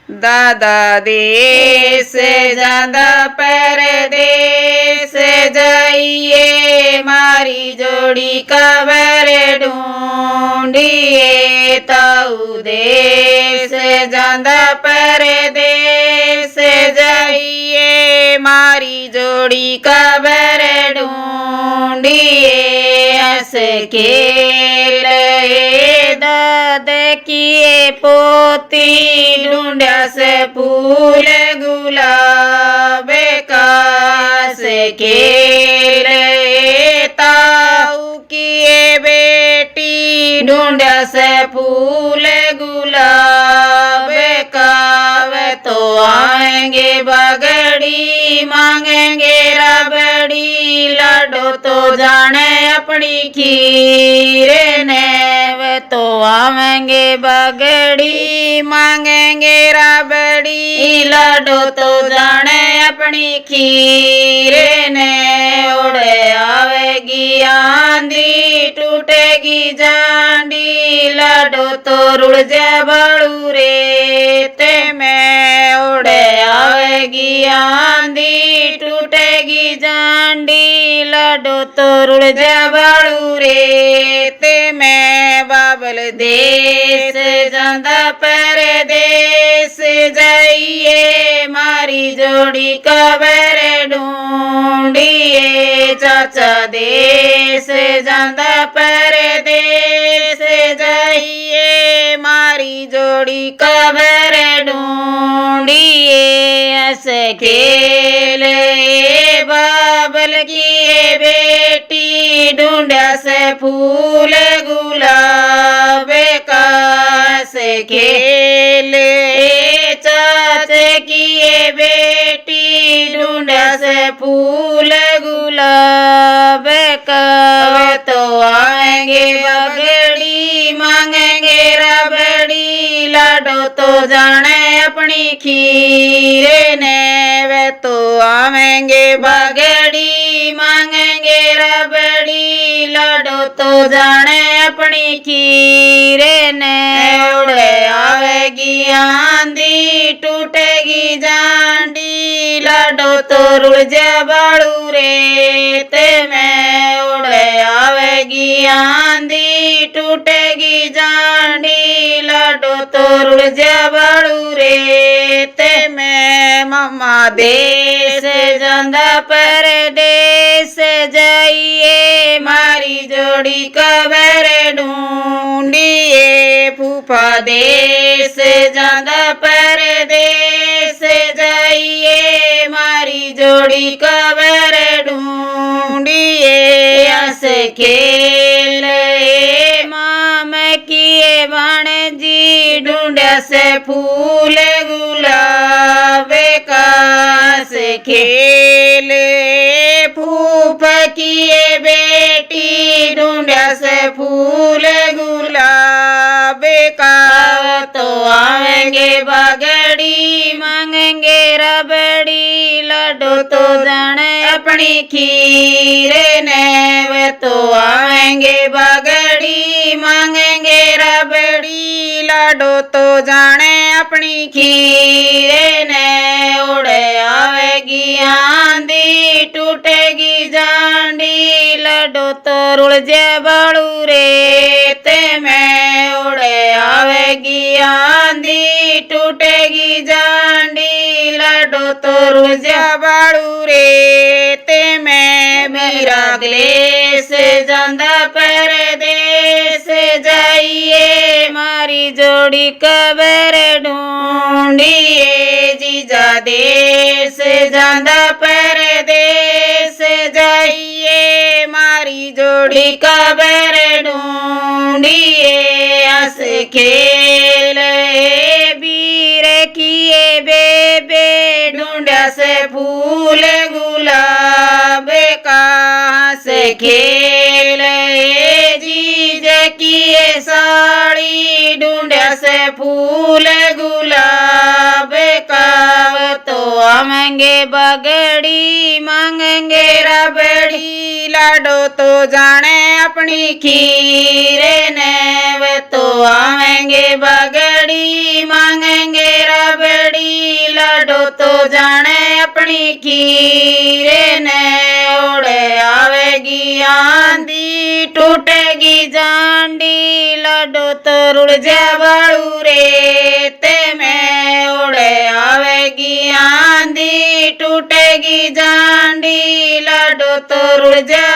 दादा देश जांदा परदेस जाइए मारी जोड़ी कबर ढूंढिए ताऊ देश जांदा परदेस जाइए मारी जोड़ी कबर ढूंढिए हंस खेल दाद किए पोती ढूंढा से फूल गुलाब का से खेल ताऊ किए बेटी ढूंढा से फूल गुलाब का वे तो आएंगे बगड़ी मांगेंगे रबड़ी लाडो तो जाने अपनी खीर ने वे तो आवेंगे बगड़ी मांगेंगे रबड़ी लाडो तो जाने अपनी खीर ने उड़े आवेगी आंधी टूटेगी जांडी लाडो तो रुड़ जा बड़ू रेते में उड़े आवेगी आंधी टूटेगी जांडी लाडो तो रुड़ जा बड़ू रेते में बाबल देश जांदा परदेस जाइए मारी जोड़ी कबर ढूंढिए चाचा देश जांदा परदेस जाइए मारी जोड़ी कबर ढूंढिए हंस खेल बाबल की बेटी ढूंढा से फूल गुलाब का से खेल चाचे की बेटी ढूंढा से फूल गुलाब का वे तो आएंगे बगड़ी मांगेंगे रबड़ी लाडो तो जाने अपनी खीर ने वे तो आवेंगे बगड़ी मांगेंगे रबड़ी लाडो तो जाने अपनी खीर ने उड़े आवेगी आंधी टूटेगी जांडी लाडो तो रुड़ जा बड़ू रेते में उड़े आवेगी आंधी टूटेगी जांडी लाडो तो रुड़ जा बड़ू रेते में मम्मा देश जांदा परदेस जाइए मारी जोड़ी कबर ढूंढिए फूफा देश जांदा परदेस जाइए मारी जोड़ी कबर ढूंढिए हंस खेल माम किए भाणजी ढूंढा से फूल गुलाब का से खेल फूफा किए बेटी ढूंढा से फूल गुलाब का तो आवेंगे बगड़ी मांगेंगे रबड़ी लाडो तो जाने अपनी खीर ने वे तो आवेंगे बगड़ी मांगेंगे रबड़ी लाडो तो जाने अपनी खीर ने उड़े आवेगी आंधी टूटेगी जांडी लाडो तो रुड़ जा बड़ू रेते में उड़े आवेगी आंधी टूटेगी जांडी लाडो तो रुड़ जा बड़ू रेते में मेरा क्लेश जांदा परदेस जाइए मारी जोड़ी कबर ढूंढिए जीजा देश जांदा परदेस जाइए मारी जोड़ी कबर ढूंढिए हंस खेल वीर किए बेबे ढूंढा से फूल गुलाब का हंस खेल जीज किए साड़ी ढूंढा से फूल गुलाब का तो आवेंगे बगड़ी मांगेंगे रबड़ी लाडो तो जाने अपनी खीर ने वे तो आवेंगे बगड़ी मांगेंगे रबड़ी तो जाने अपनी खीरे ने उड़े आवेगी आंधी टूटेगी जांडी लाडो तो रुड़ जा बाड़ू रे ते में उड़े आवेगी आंधी टूटेगी जांडी लाडो तो रुड़ जा